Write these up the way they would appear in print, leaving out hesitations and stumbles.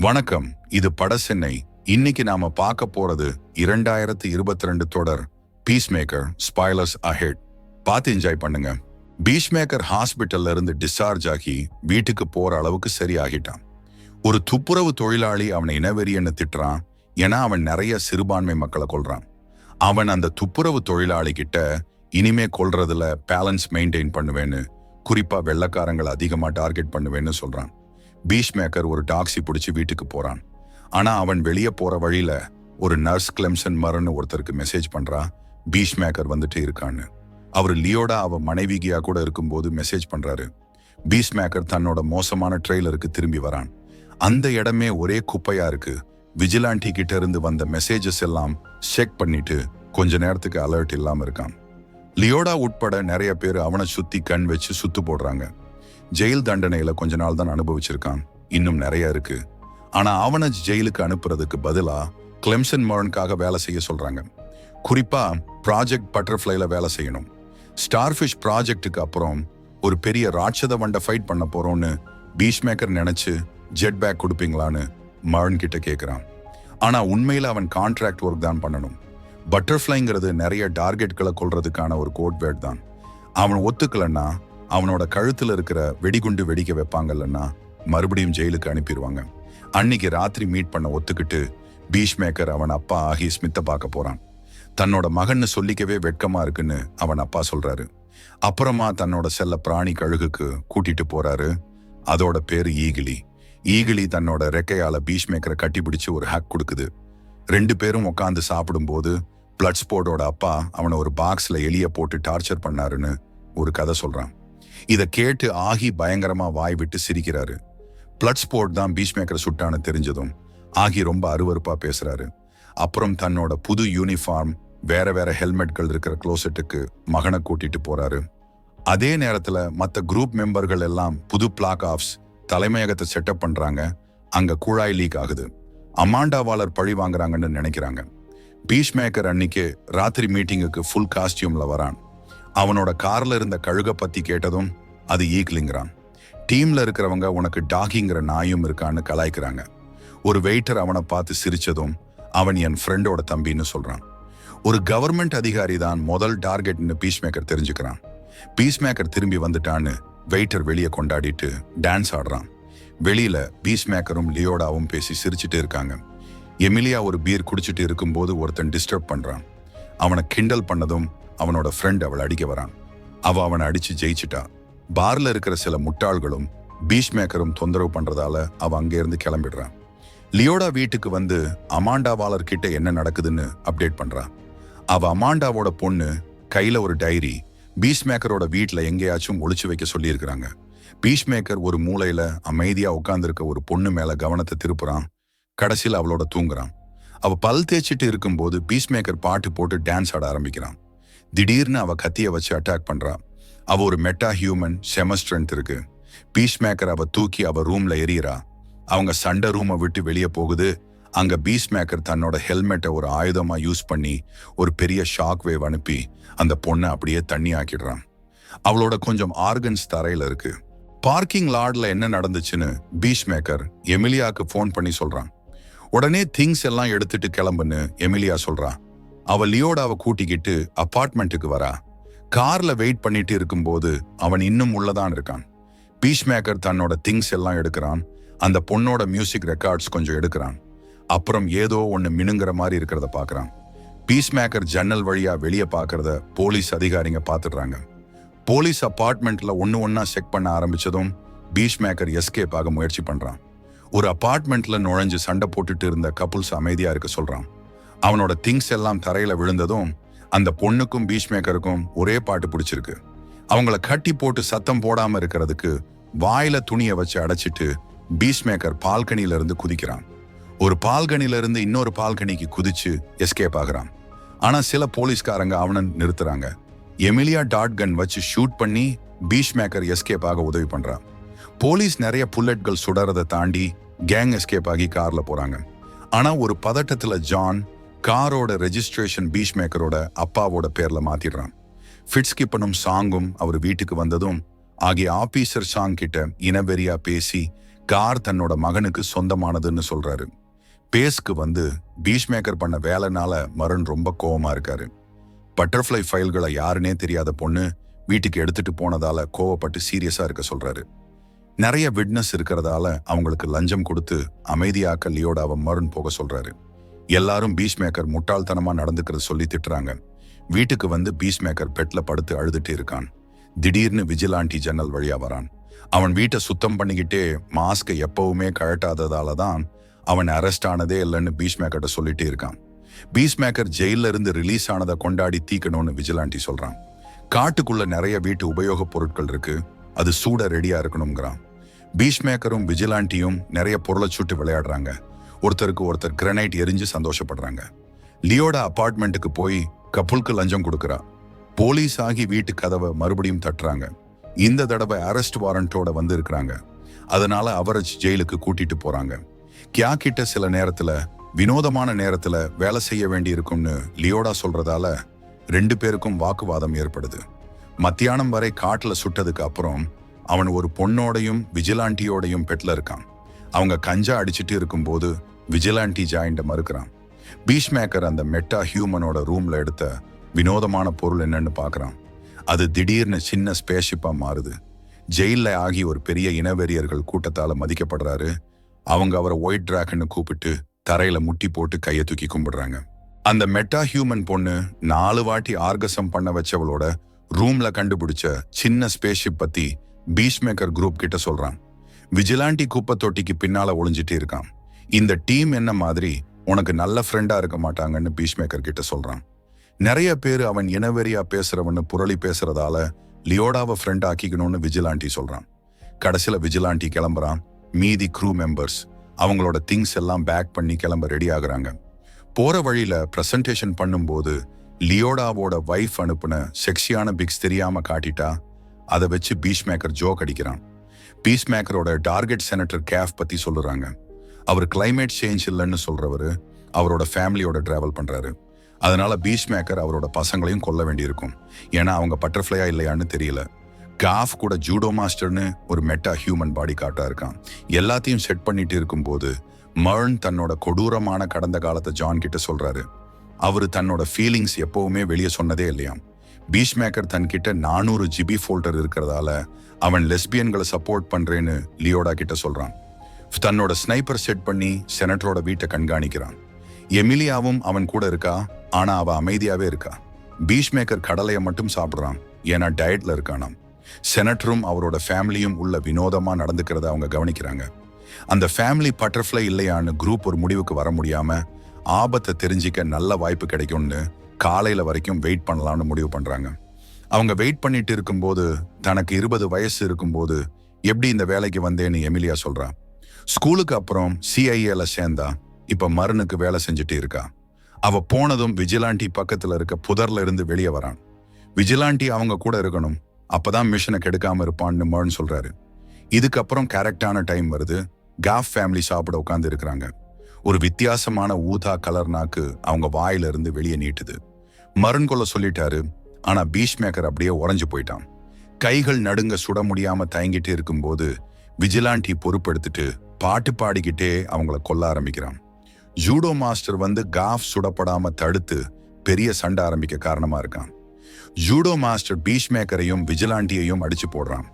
வணக்கம், இது படசென்னை. இன்னைக்கு நாம பார்க்க போறது 2022 தொடர் பீஸ்மேக்கர் ஸ்பாய்லர்ஸ் அஹெட். பார்த்து என்ஜாய் பண்ணுங்க. பீஸ்மேக்கர் ஹாஸ்பிட்டல்ல இருந்து டிஸ்சார்ஜ் ஆகி வீட்டுக்கு போற அளவுக்கு சரியாகிட்டான். ஒரு துப்புரவு தொழிலாளி அவனை இனவெறியன்னு திட்டுறான். ஏன்னா அவன் நிறைய சிறுபான்மை மக்களை கொல்றான். அவன் அந்த துப்புரவு தொழிலாளி கிட்ட இனிமே கொல்றதுல பேலன்ஸ் மெயின்டைன் பண்ணுவேன்னு, குறிப்பா வெள்ளக்காரங்களை அதிகமா டார்கெட் பண்ணுவேன்னு சொல்றான். பீஸ்மேக்கர் ஒரு டாக்ஸி பிடிச்சி வீட்டுக்கு போறான். ஆனா அவன் வெளியே போற வழியில ஒரு நர்ஸ் கிளெம்சன் மரன்னு ஒருத்தருக்கு மெசேஜ் பண்றா, பீஸ்மேக்கர் வந்துட்டு இருக்கான்னு. அவர் லியோடா அவ மனைவிகியா கூட இருக்கும்போது மெசேஜ் பண்றாரு. பீஸ்மேக்கர் தன்னோட மோசமான ட்ரெய்லருக்கு திரும்பி வரான். அந்த இடமே ஒரே குப்பையா இருக்கு. விஜிலாண்டி கிட்ட இருந்து வந்த மெசேஜஸ் எல்லாம் செக் பண்ணிட்டு கொஞ்ச நேரத்துக்கு அலர்ட் இல்லாம இருக்கான். லியோடா உட்பட நிறைய பேர் அவனை சுத்தி கண் வச்சு சுத்து போடுறாங்க. ஜெயில் தண்டனையில கொஞ்ச நாள் தான் அனுபவிச்சிருக்கான், இன்னும் நிறைய இருக்கு. ஆனா அவனை ஜெயிலுக்கு அனுப்புறதுக்கு பதிலா கிளெம்சன் மர்னுக்காக வேலை செய்ய சொல்றாங்க. குறிப்பா ப்ராஜெக்ட் பட்டர்ஃப்ளைல வேலை செய்யணும். ஸ்டார்ஃபிஷ் ப்ராஜெக்டுக்கு அப்புறம் ஒரு பெரிய ராட்சத வண்டை ஃபைட் பண்ண போறோம்னு பீஸ்மேக்கர் நினைச்சு ஜெட் பேக் கொடுப்பீங்களான்னு மர்ன் கிட்ட கேட்கிறான். ஆனா உண்மையில அவன் கான்ட்ராக்ட் ஒர்க் தான் பண்ணணும். பட்டர்ஃப்ளைங்கிறது நிறைய டார்கெட்களை கொள்றதுக்கான ஒரு கோட் வேர்ட் தான். அவன் ஒத்துக்கலன்னா அவனோட கழுத்துல இருக்கிற வெடிகுண்டு வெடிக்க வைப்பாங்கல்லன்னா மறுபடியும் ஜெயிலுக்கு அனுப்பிடுவாங்க. அன்னைக்கு ராத்திரி மீட் பண்ண ஒத்துக்கிட்டு பீஸ்மேக்கர் அவன் அப்பா ஆகி ஸ்மித்தை பார்க்க போறான். தன்னோட மகன்னு சொல்லிக்கவே வெட்கமா இருக்குன்னு அவன் அப்பா சொல்றாரு. அப்புறமா தன்னோட செல்ல பிராணி கழுகுக்கு கூட்டிட்டு போறாரு. அதோட பேரு ஈகிளி. ஈகிளி தன்னோட ரெக்கையால பீஸ்மேக்கரை கட்டிப்பிடிச்சு ஒரு ஹேக் கொடுக்குது. 2 பேரும் உட்காந்து சாப்பிடும்போது பிளட் ஸ்போர்டோட அப்பா அவனை ஒரு பாக்ஸ்ல எலிய போட்டு டார்ச்சர் பண்ணாருன்னு ஒரு கதை சொல்றான். இதை கேட்டு ஆகி பயங்கரமா வாய் விட்டு சிரிக்கிறாரு. பிளட் ஸ்போர்ட் தான் பீஸ்மேக்கர் சுட்டான்னு தெரிஞ்சதும் ஆகி ரொம்ப அருவருப்பா பேசுறாரு. அப்புறம் தன்னோட புது யூனிஃபார்ம், வேற வேற ஹெல்மெட்கள் இருக்கிற க்ளோசெட்டுக்கு மகனை கூட்டிட்டு போறாரு. அதே நேரத்துல மத்த குரூப் மெம்பர்கள் எல்லாம் புது பிளாக் ஆஃப்ஸ் தலைமையகத்தை செட்டப் பண்றாங்க. அங்க குழாய் லீக் ஆகுது. அமாண்டாவாளர் பழி வாங்குறாங்கன்னு நினைக்கிறாங்க. பீஸ்மேக்கர் அன்னைக்கு ராத்திரி மீட்டிங்குக்கு ஃபுல் காஸ்டியூம்ல வரான். அவனோட கார்ல இருந்த கழுக பத்தி கேட்டதும் அது ஈக்லிங்கிறான். டீம்ல இருக்கிறவங்க உனக்கு டாகிங்கிற நாயும் இருக்கான்னு கலாய்க்கிறாங்க. ஒரு வெயிட்டர் அவனை பார்த்து சிரிச்சதும் அவன் என் ஃப்ரெண்டோட தம்பின்னு சொல்றான். ஒரு கவர்மெண்ட் அதிகாரி தான் முதல் டார்கெட்னு பீஸ்மேக்கர் தெரிஞ்சுக்கிறான். பீஸ்மேக்கர் திரும்பி வந்துட்டான்னு வெயிட்டர் வெளியே கொண்டாடிட்டு டான்ஸ் ஆடுறான். வெளியில பீஸ்மேக்கரும் லியோடாவும் பேசி சிரிச்சுட்டு இருக்காங்க. எமிலியா ஒரு பீர் குடிச்சிட்டு இருக்கும்போது ஒருத்தன் டிஸ்டர்ப் பண்றான். அவனை கிண்டல் பண்ணதும் அவனோட ஃப்ரெண்ட் அவளை அடிக்க வரான். அவனை அடிச்சு ஜெயிச்சிட்டா. பார்ல இருக்கிற சில முட்டாள்களும் பீஸ்மேக்கரும் தொந்தரவு பண்றதால அவ அங்கே இருந்து கிளம்பிடுறான். லியோடா வீட்டுக்கு வந்து அமாண்டாவாளர் கிட்ட என்ன நடக்குதுன்னு அப்டேட் பண்றான். அவ அமாண்டாவோட பொண்ணு கையில ஒரு டைரி பீஸ்மேக்கரோட வீட்டுல எங்கேயாச்சும் ஒளிச்சு வைக்க சொல்லியிருக்கிறாங்க. பீஸ்மேக்கர் ஒரு மூலையில அமைதியா உட்கார்ந்துருக்க ஒரு பொண்ணு மேல கவனத்தை திருப்புறான். கடைசியில் அவளோட தூங்குறான். அவ பல் தேய்ச்சிட்டு இருக்கும்போது பீஸ்மேக்கர் பாட்டு போட்டு டான்ஸ் ஆட ஆரம்பிக்கிறான். திடீர்னு அவ கத்திய வச்சு அட்டாக் பண்றா. அவ ஒரு மெட்டா ஹியூமன், செம ஸ்ட்ரென்த் இருக்கு. பீஸ்மேக்கர் அவ தூக்கி அவ ரூம்ல எறியறா. அவங்க சண்டை ரூமை விட்டு வெளியே போகுது. அங்க பீஸ்மேக்கர் தன்னோட ஹெல்மெட்டை ஒரு ஆயுதமா யூஸ் பண்ணி ஒரு பெரிய ஷாக் வேவ் அனுப்பி அந்த பொண்ணை அப்படியே தண்ணி ஆக்கிடுறான். அவளோட கொஞ்சம் ஆர்கன்ஸ் தரையில இருக்கு. பார்க்கிங் லாட்ல என்ன நடந்துச்சுன்னு பீஸ்மேக்கர் எமிலியாக்கு ஃபோன் பண்ணி சொல்றான். உடனே திங்ஸ் எல்லாம் எடுத்துட்டு கிளம்புன்னு எமிலியா சொல்றா. அவ லியோடாவை கூட்டிக்கிட்டு அபார்ட்மெண்ட்டுக்கு வரா. கார்ல வெயிட் பண்ணிட்டு இருக்கும்போது அவன் இன்னும் உள்ளதான் இருக்கான். பீஸ்மேக்கர் தன்னோட திங்ஸ் எல்லாம் எடுக்கிறான். அந்த பொண்ணோட மியூசிக் ரெக்கார்ட்ஸ் கொஞ்சம் எடுக்கிறான். அப்புறம் ஏதோ ஒண்ணு மினுங்கிற மாதிரி இருக்கிறத பாக்குறான். பீஸ்மேக்கர் ஜன்னல் வழியா வெளியே பாக்குறத போலீஸ் அதிகாரிங்க பாத்துடுறாங்க. போலீஸ் அபார்ட்மெண்ட்ல ஒன்னா செக் பண்ண ஆரம்பிச்சதும் பீஸ்மேக்கர் எஸ்கேப் ஆக முயற்சி பண்றான். ஒரு அபார்ட்மெண்ட்ல நுழைஞ்சு சண்டை போட்டுட்டு இருந்த கப்புள்ஸ் அமைதியா இருக்க சொல்றான். அவனோட திங்ஸ் எல்லாம் தரையில விழுந்ததும் அந்த பொண்ணுக்கும் பீஸ்மேக்கருக்கும் ஒரே பாட்டு பிடிச்சிருக்கு. அவங்கள கட்டி போட்டு சத்தம் போடாம இருக்கிறதுக்கு வாயில துணியை வச்சு அடைச்சிட்டு பீஸ்மேக்கர் பால்கனில இருந்து குதிக்கிறான். ஒரு பால்கனில இருந்து இன்னொரு பால்கனிக்கு குதிச்சு எஸ்கேப் ஆகுறான். ஆனா சில போலீஸ்காரங்க அவனை நிறுத்துறாங்க. எமிலியா டாட் கன் வச்சு ஷூட் பண்ணி பீஸ்மேக்கர் எஸ்கேப் ஆக உதவி பண்றான். போலீஸ் நிறைய புல்லட்கள் சுடறதை தாண்டி கேங் எஸ்கேப் ஆகி கார்ல போறாங்க. ஆனா ஒரு பதட்டத்துல ஜான் காரோட ரெஜிஸ்ட்ரேஷன் பீஸ்மேக்கரோட அப்பாவோட பேர்ல மாத்திடுறான். ஃபிட்ஸ்கிப்பனும் சாங்கும் அவர் வீட்டுக்கு வந்ததும் ஆகிய ஆபீசர் சாங் கிட்ட இனவெறியா பேசி கார் தன்னோட மகனுக்கு சொந்தமானதுன்னு சொல்றாரு. பேஸ்க்கு வந்து பீஷ்மேக்கர் பண்ண வேலைனால மருண் ரொம்ப கோவமா இருக்காரு. பட்டர்ஃப்ளை ஃபைல்களை யாருன்னே தெரியாத பொண்ணு வீட்டுக்கு எடுத்துட்டு போனதால கோவப்பட்டு சீரியஸா இருக்க சொல்றாரு. நிறைய விட்னஸ் இருக்கிறதால அவங்களுக்கு லஞ்சம் கொடுத்து அமைதியாக்க லியோடாவை மருண் போக சொல்றாரு. எல்லாரும் பீஷ்மேக்கர் முட்டாள்தனமா நடந்துக்கிறது சொல்லி திட்டுறாங்க. வீட்டுக்கு வந்து பீஷ்மேக்கர் பெட்ல படுத்து அழுதுட்டு இருக்கான். திடீர்னு விஜிலாண்டி ஜன்னல் வழியா வரான். அவன் வீட்டை சுத்தம் பண்ணிக்கிட்டே மாஸ்கை எப்பவுமே கழட்டாததால தான் அவன் அரெஸ்ட் ஆனதே இல்லைன்னு பீஷ்மேக்கர்ட்ட சொல்லிட்டே இருக்கான். பீஷ்மேக்கர் ஜெயில இருந்து ரிலீஸ் ஆனதை கொண்டாடி தீக்கணும்னு விஜிலாண்டி சொல்றான். காட்டுக்குள்ள நிறைய வீட்டு உபயோக பொருட்கள் இருக்கு, அது சூட ரெடியா இருக்கணுங்கிறான். பீஷ்மேக்கரும் விஜிலாண்டியும் நிறைய பொருளை சுட்டு விளையாடுறாங்க. ஒருத்தருக்கு ஒருத்தர் கிரனைட் எரிஞ்சு சந்தோஷப்படுறாங்க. லியோட அபார்ட்மெண்ட்டுக்கு போய் கப்புலுக்கு லஞ்சம் கொடுக்கறா. போலீஸ் ஆகி வீட்டு கதவை மறுபடியும் தட்டுறாங்க. இந்த தடவை அரெஸ்ட் வாரண்டோட வந்து இருக்கிறாங்க. அதனால அவரை ஜெயிலுக்கு கூட்டிட்டு போறாங்க. கியா கிட்ட சில நேரத்துல வினோதமான நேரத்துல வேலை செய்ய வேண்டி இருக்கும்னு லியோடா சொல்றதால 2 பேருக்கும் வாக்குவாதம் ஏற்படுது. மத்தியானம் வரை காட்டுல சுட்டதுக்கு அப்புறம் அவன் ஒரு பொண்ணோடையும் விஜிலாண்டியோடையும் பெட்ல இருக்கான். அவங்க கஞ்சா அடிச்சுட்டு இருக்கும்போது விஜிலாண்டி ஜாயிண்ட மறுக்கிறான். பீஷ்மேக்கர் அந்த மெட்டா ஹியூமனோட ரூம்ல எடுத்த வினோதமான பொருள் என்னன்னு பாக்குறான். அது திடீர்னு சின்ன ஸ்பேஸ்ஷிப்பா மாறுது. ஜெயில ஆகி ஒரு பெரிய இனவெறியர்கள் கூட்டத்தால மதிக்கப்படுறாரு. அவங்க அவரை ஒயிட் டிராகன்னு கூப்பிட்டு தரையில முட்டி போட்டு கையை தூக்கி கும்பிடுறாங்க. அந்த மெட்டா ஹியூமன் பொண்ணு 4 வாட்டி ஆர்கசம் பண்ண வச்சவளோட ரூம்ல கண்டுபிடிச்ச சின்ன ஸ்பேஸ்ஷிப் பத்தி பீஷ்மேக்கர் குரூப் கிட்ட சொல்றான். விஜிலாண்டி குப்பை தொட்டிக்கு பின்னால ஒளிஞ்சிட்டு இருக்கான். இந்த டீம் என்ன மாதிரி உனக்கு நல்ல ஃப்ரெண்டா இருக்க மாட்டாங்கன்னு பீஷ்மேக்கர் கிட்ட சொல்றான். நிறைய பேர் அவன் இனவெறியா பேசுறவன்னு புரளி பேசுறதால லியோடாவை ஃப்ரெண்ட் ஆக்கிக்கணும்னு விஜிலாண்டி சொல்றான். கடைசியில விஜிலாண்டி கிளம்புறான். மீதி க்ரூ மெம்பர்ஸ் அவங்களோட திங்ஸ் எல்லாம் பேக் பண்ணி கிளம்ப ரெடி ஆகுறாங்க. போற வழியில பிரசன்டேஷன் பண்ணும்போது லியோடாவோட வைஃப் அனுப்புன செக்ஸியான பிக்ஸ் தெரியாம காட்டிட்டா. அதை வச்சு பீஷ்மேக்கர் ஜோக் அடிக்கிறான். பீஷ்மேக்கரோட டார்கெட் செனட்டர் கேஃப் பத்தி சொல்லுறாங்க. அவர் கிளைமேட் சேஞ்ச் இல்லைன்னு சொல்றவரு அவரோட ஃபேமிலியோட டிராவல் பண்றாரு. அதனால பீஷ்மேக்கர் அவரோட பசங்களையும் கொல்ல வேண்டியிருக்கும். ஏன்னா அவங்க பட்டர்ஃப்ளையா இல்லையான்னு தெரியல. காஃப் கூட ஜூடோ மாஸ்டர்னு ஒரு மெட்டா ஹியூமன் பாடி காட்டா இருக்கான். எல்லாத்தையும் செட் பண்ணிட்டு இருக்கும்போது மர்ன் தன்னோட கொடூரமான கடந்த காலத்தை ஜான் கிட்ட சொல்றாரு. அவரு தன்னோட ஃபீலிங்ஸ் எப்பவுமே வெளியே சொன்னதே இல்லையாம். பீஷ்மேக்கர் தன்கிட்ட 400 GB ஃபோல்டர் இருக்கிறதால அவன் லெஸ்பியன்களை சப்போர்ட் பண்றேன்னு லியோடா கிட்ட சொல்றான். தன்னோட ஸ்னைப்பர் செட் பண்ணி செனட்டரோட வீட்டை கண்காணிக்கிறான். எமிலியாவும் அவன் கூட இருக்கா, ஆனா அவ அமைதியாவே இருக்கா. பீஷ்மேக்கர் கடலையை மட்டும் சாப்பிடுறான், ஏன்னா டயட்ல இருக்கானாம். செனட்டரும் அவரோட ஃபேமிலியும் உள்ள வினோதமா நடந்துக்கிறத அவங்க கவனிக்கிறாங்க. அந்த ஃபேமிலி பட்டர்ஃப்ளை இல்லையான்னு குரூப் ஒரு முடிவுக்கு வர முடியாம ஆபத்தை தெரிஞ்சிக்க நல்ல வாய்ப்பு கிடைக்கும்னு காலையில வரைக்கும் வெயிட் பண்ணலாம்னு முடிவு பண்றாங்க. அவங்க வெயிட் பண்ணிட்டு இருக்கும்போது தனக்கு 20 வயசு இருக்கும்போது எப்படி இந்த வேலைக்கு வந்தேன்னு எமிலியா சொல்றா. ஸ்கூலுக்கு அப்புறம் CIA சேர்ந்தா. இப்ப மருனுக்கு வேலை செஞ்சுட்டு இருக்கா. அவ போனதும் விஜிலாண்டி பக்கத்துல இருக்க புதர்ல இருந்து வெளியே வரான். விஜிலாண்டி அவங்க கூட இருக்கணும், அப்பதான் மிஷனை கெடுக்காம இருப்பான்னு மர்ன் சொல்றாரு. இதுக்கப்புறம் கரெக்டான டைம் வருது. காஃப் ஃபேமிலி சாப்பிட உட்கார்ந்து இருக்கிறாங்க. ஒரு வித்தியாசமான ஊதா கலர் நாக்கு அவங்க வாயில இருந்து வெளியே நீட்டுது. மருன் கொள்ள சொல்லிட்டாரு, ஆனா பீஷ்மேக்கர் அப்படியே உறைஞ்சு போயிட்டான். கைகள் நடுங்க சுட முடியாம தயங்கிட்டு இருக்கும்போது விஜிலாண்டி பொறுப்பெடுத்துட்டு பாட்டு பாடிக்கிட்டே அவங்கள கொல்ல ஆரம்பிக்கிறான். ஜூடோ மாஸ்டர் வந்து காஃப் சுடப்படாம தடுத்து பெரிய சண்டை ஆரம்பிக்க காரணமா இருக்கான். ஜூடோ மாஸ்டர் பீஷ்மேக்கரையும் விஜிலாண்டியையும் அடிச்சு போடுறான்.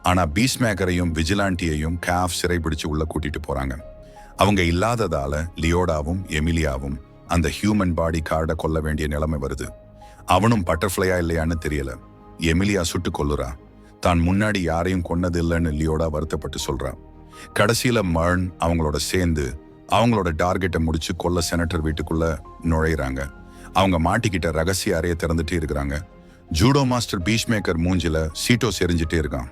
ஆனா பீஷ்மேக்கரையும் விஜிலாண்டியையும் காஃப் சிறைபிடிச்சு உள்ள கூட்டிட்டு போறாங்க. அவங்க இல்லாததால லியோடாவும் எமிலியாவும் அந்த ஹியூமன் பாடி கார்டை கொல்ல வேண்டிய நிலைமை வருது. அவனும் பட்டர்ஃப்ளையா இல்லையான்னு தெரியல. எமிலியா சுட்டு கொல்லுறா. தான் முன்னாடி யாரையும் கொன்னது இல்லைன்னு லியோடா வருத்தப்பட்டு சொல்றா. கடைசியில மர்ன் அவங்களோட சேர்ந்து அவங்களோட டார்கெட்டை முடிச்சு கொல்ல செனட்டர் வீட்டுக்குள்ள நுழையிறாங்க. அவங்க மாட்டிக்கிட்ட ரகசிய அறையை திறந்துட்டு இருக்கிறாங்க. ஜூடோ மாஸ்டர் பீஷ்மேக்கர் மூஞ்சில சீட்டோஸ் எரிஞ்சிட்டே இருக்கான்.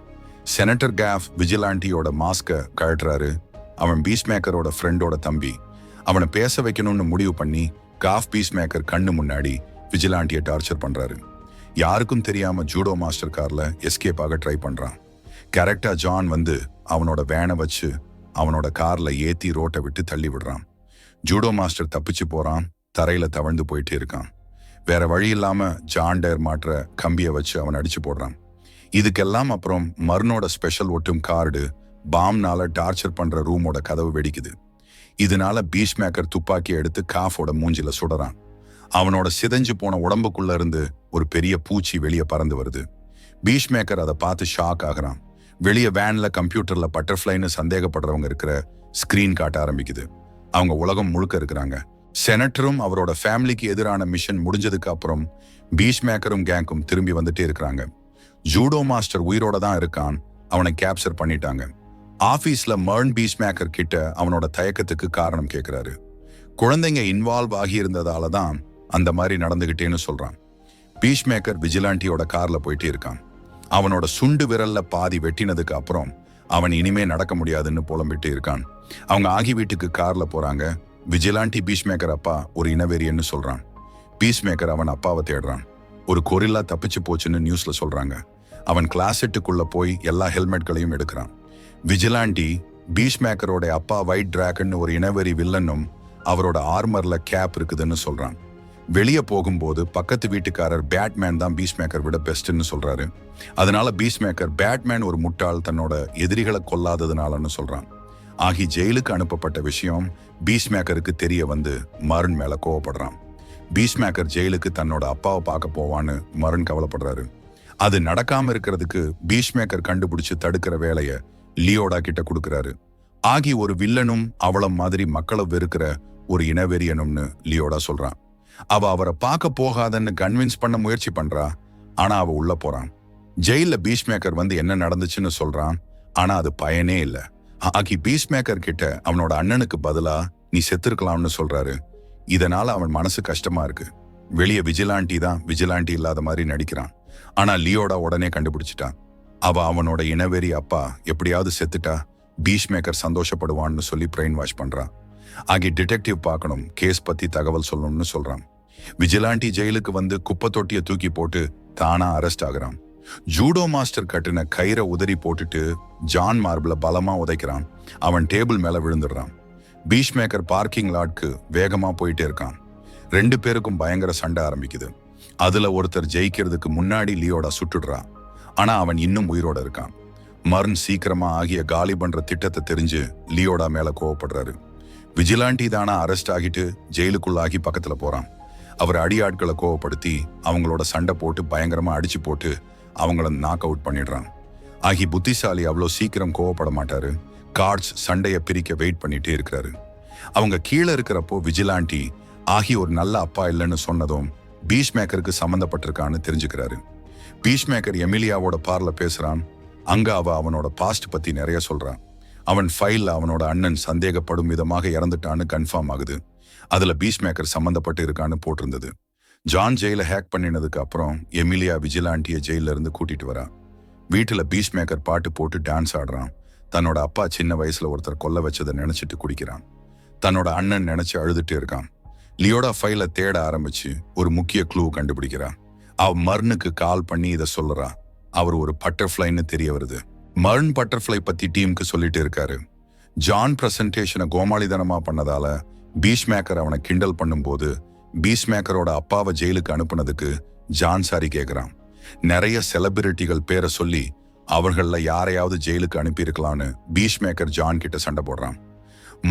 செனட்டர் காஃப் விஜிலாண்டியோட மாஸ்க கழட்டுறாரு. அவன் பீஷ்மேக்கரோட ஃப்ரெண்டோட தம்பி. அவனை பேச வைக்கணும்னு முடிவு பண்ணி காஃப் பீஷ்மேக்கர் கண்ணு முன்னாடி விஜிலாண்டியை டார்ச்சர் பண்றாரு. யாருக்கும் தெரியாம ஜூடோ மாஸ்டர் கார்ல எஸ்கேப் ஆக ட்ரை பண்றான். கரெக்டா ஜான் வந்து அவனோட வேனை வச்சு அவனோட கார்ல ஏத்தி ரோட்டை விட்டு தள்ளி விடுறான். ஜூடோ மாஸ்டர் தப்பிச்சு போறான். தரையில தவழ்ந்து போயிட்டே இருக்கான். வேற வழி இல்லாம ஜான் டயர் மாற்ற கம்பியை வச்சு அவன் அடிச்சு போடுறான். இதுக்கெல்லாம் அப்புறம் மர்னோட ஸ்பெஷல் ஒட்டும் கார்டு பாம்னால டார்ச்சர் பண்ற ரூமோட கதவு வெடிக்குது. இதனால பீஷ்மேக்கர் துப்பாக்கி எடுத்து காஃபோட மூஞ்சில சுடறான். அவனோட சிதைஞ்சு போன உடம்புக்குள்ள இருந்து ஒரு பெரிய பூச்சி வெளியே பறந்து வருது. பீஷ்மேக்கர் அதை பார்த்து ஷாக் ஆகுறான். வெளியே வேன்ல கம்ப்யூட்டர்ல பட்டர்ஃப்ளைன்னு சந்தேகப்படுறவங்க இருக்கிற ஸ்கிரீன் காட்ட ஆரம்பிக்குது. அவங்க உலகம் முழுக்க இருக்கிறாங்க. செனட்டரும் அவரோட ஃபேமிலிக்கு எதிரான மிஷன் முடிஞ்சதுக்கு அப்புறம் பீஷ்மேக்கரும் கேங்கும் திரும்பி வந்துட்டே இருக்கிறாங்க. ஜூடோ மாஸ்டர் உயிரோட தான் இருக்கான். அவனை கேப்சர் பண்ணிட்டாங்க. ஆபீஸ்ல மர்ன் பீஷ்மேக்கர் கிட்ட அவனோட தயக்கத்துக்கு காரணம் கேட்கிறாரு. குழந்தைங்க இன்வால்வ் ஆகி இருந்ததால தான் அந்த மாதிரி நடந்துகிட்டேன்னு சொல்றான். பீஷ்மேக்கர் விஜிலாண்டியோட கார்ல போயிட்டே இருக்கான். அவனோட சுண்டு விரல்ல பாதி வெட்டினதுக்கு அப்புறம் அவன் இனிமே நடக்க முடியாதுன்னு புலம்பிட்டு இருக்கான். அவங்க ஆகி வீட்டுக்கு கார்ல போறாங்க. விஜிலாண்டி பீஷ்மேக்கர் அப்பா ஒரு இனவெறியன்னு சொல்றான். பீஷ்மேக்கர் அவன் அப்பாவை தேடுறான். ஒரு கொரில்லா தப்பிச்சு போச்சுன்னு நியூஸ்ல சொல்றாங்க. அவன் கிளாசெட்டுக்குள்ள போய் எல்லா ஹெல்மெட்களையும் எடுக்கிறான். விஜிலாண்டி பீஷ்மேக்கரோட அப்பா ஒயிட் டிராகன் ஒரு இனவெறி வில்லனும் அவரோட ஆர்மர்ல கேப் இருக்குதுன்னு சொல்றான். வெளியே போகும்போது பக்கத்து வீட்டுக்காரர் பேட்மேன் தான் பீஷ்மேக்கர் விட பெஸ்ட்னு சொல்றாரு. அதனால பீஷ்மேக்கர் பேட்மேன் ஒரு முட்டாள் தன்னோட எதிரிகளை கொல்லாததுனாலன்னு சொல்றான். ஆகி ஜெயிலுக்கு அனுப்பப்பட்ட விஷயம் பீஷ்மேக்கருக்கு தெரிய வந்து மருண் மேல கோவப்படுறான். பீஷ்மேக்கர் ஜெயிலுக்கு தன்னோட அப்பாவை பார்க்க போவான்னு மருண் கவலைப்படுறாரு. அது நடக்காம இருக்கிறதுக்கு பீஷ்மேக்கர் கண்டுபிடிச்சு தடுக்கிற வேலைய லியோடா கிட்ட கொடுக்கறாரு. ஆகி ஒரு வில்லனும் அவள மாதிரி மக்களை வெறுக்கிற ஒரு இனவெறியனும்னு லியோடா சொல்றான். அவ அவரை பார்க்க போகாதன்னு கன்வின்ஸ் பண்ண முயற்சி பண்றா. ஆனா அவ உள்ள போறான். ஜெயில பீஷ்மேக்கர் வந்து என்ன நடந்துச்சுன்னு சொல்றான். ஆனா அது பயனே இல்லை. ஆகி பீஷ்மேக்கர் கிட்ட அவனோட அண்ணனுக்கு பதிலா நீ செத்துருக்கலாம்னு சொல்றாரு. இதனால அவன் மனசு கஷ்டமா இருக்கு. வெளியே விஜிலாண்டி தான் விஜிலாண்டி இல்லாத மாதிரி நடிக்கிறான். ஆனா லியோடா உடனே கண்டுபிடிச்சிட்டான். அவ அவனோட இனவெறி அப்பா எப்படியாவது செத்துட்டா பீஷ்மேக்கர் சந்தோஷப்படுவான்னு சொல்லி பிரெயின் வாஷ் பண்றான். ஆகி டிடெக்டிவ் பார்க்கணும், கேஸ் பத்தி தகவல் சொல்லணும்னு சொல்றான். விஜிலாண்டி ஜெயிலுக்கு வந்து குப்பை தொட்டியை தூக்கி போட்டு தானா அரெஸ்ட் ஆகுறான். ஜூடோ மாஸ்டர் கட்டின கயிறை உதறி போட்டுட்டு ஜான் மார்பிள பலமா உதைக்கிறான். அவன் டேபிள் மேல விழுந்துடுறான். பீஷ்மேக்கர் பார்க்கிங் லாட்க்கு வேகமா போயிட்டே இருக்கான். 2 பேருக்கும் பயங்கர சண்டை ஆரம்பிக்குது. அதுல ஒருத்தர் ஜெயிக்கிறதுக்கு முன்னாடி லியோடா சுட்டுடுறான். ஆனா அவன் இன்னும் உயிரோட இருக்கான். மர்ன் சீக்கிரமா ஆகிய காலி பண்ற திட்டத்தை தெரிஞ்சு லியோடா மேல கோவப்படுறாரு. விஜிலாண்டி தானா அரெஸ்ட் ஆகிட்டு ஜெயிலுக்குள்ளாகி பக்கத்துல போறான். அவர் அடியாட்களை கோவப்படுத்தி அவங்களோட சண்டை போட்டு பயங்கரமா அடிச்சு போட்டு அவங்கள நாக் அவுட் பண்ணிடுறான். ஆகி புத்திசாலி அவ்வளோ சீக்கிரம் கோவப்பட மாட்டாரு. கார்ட்ஸ் சண்டையை பிரிக்க வெயிட் பண்ணிட்டே இருக்கிறாரு. அவங்க கீழே இருக்கிறப்போ விஜிலாண்டி ஆகி ஒரு நல்ல அப்பா இல்லைன்னு சொன்னதும் பீஷ்மேக்கருக்கு சம்மந்தப்பட்டிருக்கான்னு தெரிஞ்சுக்கிறாரு. பீஷ்மேக்கர் எமிலியாவோட பார்ல பேசுறான். அங்க அவ அவனோட பாஸ்ட் பத்தி நிறைய சொல்றான். அவன் ஃபைல்ல அவனோட அண்ணன் சந்தேகப்படும் விதமாக இறந்துட்டான்னு கன்ஃபார்ம் ஆகுது. அதுல பீஷ்மேக்கர் சம்மந்தப்பட்டு இருக்கான்னு போட்டிருந்தது. ஜான் ஜெயில ஹேக் பண்ணினதுக்கு அப்புறம் எமிலியா விஜிலாண்டிய ஜெயில இருந்து கூட்டிட்டு வரா. வீட்டுல பீஷ்மேக்கர் பாட்டு போட்டு டான்ஸ் ஆடுறான். தன்னோட அப்பா சின்ன வயசுல ஒருத்தர் கொல்ல வச்சதை நினைச்சிட்டு குடிக்கிறான். தன்னோட அண்ணன் நினைச்சு அழுதுட்டு இருக்கான். லியோடா ஃபைல தேட ஆரம்பிச்சு ஒரு முக்கிய க்ளூ கண்டுபிடிக்கிறான். அவ மர்னுக்கு கால் பண்ணி இதை சொல்றா. அவர் ஒரு பட்டர்ஃப்ளைன்னு தெரிய வருது. மர்ன் பட்டர்ஃப்ளை பத்தி டீமுக்கு சொல்லிட்டு இருக்காரு. ஜான் பிரசன்டேஷனை கோமாளிதனமா பண்ணதால பீஷ்மேக்கர் அவனை கிண்டல் பண்ணும்போது பீஷ்மேக்கரோட அப்பாவை ஜெயிலுக்கு அனுப்புனதுக்கு ஜான் சாரி கேட்கிறான். நிறைய செலிபிரிட்டிகள் பேரை சொல்லி அவர்கள யாரையாவது ஜெயிலுக்கு அனுப்பியிருக்கலான்னு பீஷ்மேக்கர் ஜான் கிட்ட சண்டை போடுறான்.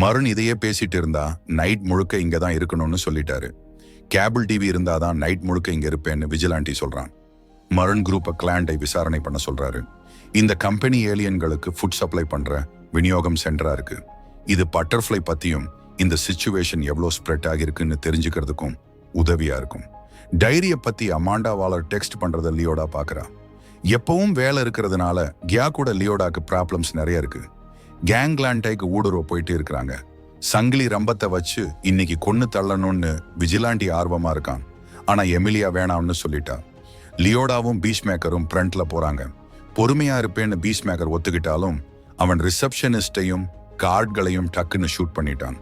மருண் இதையே பேசிட்டு இருந்தா நைட் முழுக்க இங்க தான் இருக்கணும்னு சொல்லிட்டாரு. கேபிள் டிவி இருந்தாதான் நைட் முழுக்க இங்க இருப்பேன்னு விஜிலாண்டி சொல்றான். மருண் குரூப்பை கிளாண்டை விசாரணை பண்ண சொல்றாரு. இந்த கம்பெனி ஏலியன்களுக்கு ஃபுட் சப்ளை பண்ற விநியோகம் சென்டரா இருக்கு. இது பட்டர்ஃப்ளை பத்தியும் இந்த சிச்சுவேஷன் எவ்வளோ ஸ்ப்ரெட் ஆகிருக்குன்னு தெரிஞ்சுக்கிறதுக்கும் உதவியா இருக்கும். டைரியை பத்தி அமாண்டா வாலர் டெக்ஸ்ட் பண்றத லியோடா பாக்குறா. எப்பவும் வேலை இருக்கிறதுனால கியா கூட லியோடாக்கு ப்ராப்ளம்ஸ் நிறைய இருக்கு. கேங்லாண்டைக்கு ஊடுருவ போயிட்டு இருக்கிறாங்க. சங்கிலி ரம்பத்தை வச்சு இன்னைக்கு கொன்னு தள்ளணும்னு விஜிலாண்டி ஆர்வமா இருக்கான். ஆனா எமிலியா வேணாம்னு சொல்லிட்டா. லியோடாவும் பீஷ்மேக்கரும் ஃப்ரண்ட்ல போறாங்க. பொறுமையா இருப்பேன்னு பீஷ்மேக்கர் ஒத்துக்கிட்டாலும் அவன் ரிசப்ஷனிஸ்டையும் கார்ட்களையும் டக்குன்னு ஷூட் பண்ணிட்டான்.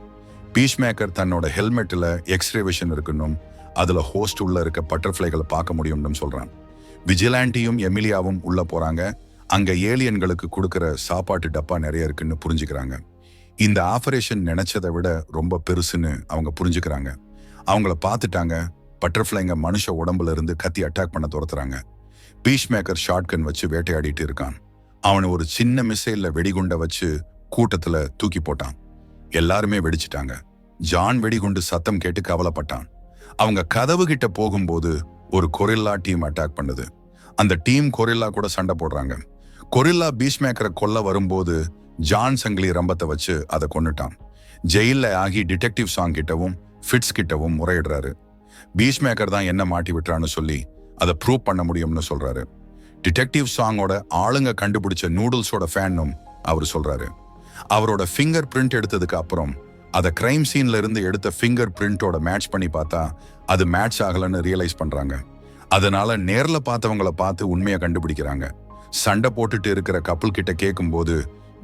பீஷ்மேக்கர் தன்னோட ஹெல்மெட்ல எக்ஸ்ரே விஷன் இருக்கணும், அதுல ஹோஸ்ட் உள்ள இருக்க பட்டர்ஃப்ளைகளை பார்க்க முடியும்னு சொல்றான். விஜிலாண்டியும் எமிலியாவும் உள்ள போறாங்க. அங்க ஏலியன்களுக்கு கொடுக்கிற சாப்பாட்டு டப்பா நிறைய இருக்குன்னு புரிஞ்சுக்கிறாங்க. இந்த ஆபரேஷன் நினைச்சதை விட ரொம்ப பெருசுன்னு அவங்க புரிஞ்சுக்கிறாங்க. அவங்கள பார்த்துட்டாங்க. பட்டர்ஃப்ளைங்க மனுஷ உடம்புல இருந்து கத்தி அட்டாக் பண்ண துரத்துறாங்க. பீஷ்மேக்கர் ஷாட்கன் வச்சு வேட்டையாடிட்டு இருக்கான். அவனை ஒரு சின்ன மிசைல்ல வெடிகுண்ட வச்சு கூட்டத்துல தூக்கி போட்டான். எல்லாருமே வெடிச்சிட்டாங்க. ஜான் வெடிகுண்டு சத்தம் கேட்டு கவலைப்பட்டான். அவங்க கதவு கிட்ட போகும்போது ஒரு கொரில்லா டீம் அட்டாக் பண்ணுது. அந்த டீம் கொரில்லா கூட சண்டை போடுறாங்க. கொரில்லா பீஸ்மேக்கரை கொல்ல வரும்போது ஜான் சங்கிலி ரம்பத்தை வச்சு அதை கொன்னுட்டான். ஜெயில ஆகி டிடெக்டிவ் சாங் கிட்டவும் ஃபிட்ஸ் கிட்டவும் முறையிடுறாரு. பீஸ்மேக்கர் தான் என்ன மாட்டி விட்டுறான்னு சொல்லி அதை ப்ரூவ் பண்ண முடியும்னு சொல்றாரு. டிடெக்டிவ் சாங்கோட ஆளுங்க கண்டுபிடிச்ச நூடுல்ஸோட ஃபேனும் அவர் சொல்றாரு. அவரோட ஃபிங்கர் பிரிண்ட் எடுத்ததுக்கு அப்புறம் அதை கிரைம் சீன்ல இருந்து எடுத்த ஃபிங்கர் பிரிண்டோட மேட்ச் பண்ணி பார்த்தா அது மேட்ச் ஆகலன்னு ரியலைஸ் பண்றாங்க. அதனால நேர்ல பார்த்தவங்கள பார்த்து உண்மையை கண்டுபிடிக்கிறாங்க. சண்டை போட்டுட்டு இருக்கிற கப்பல் கிட்ட கேட்கும்போது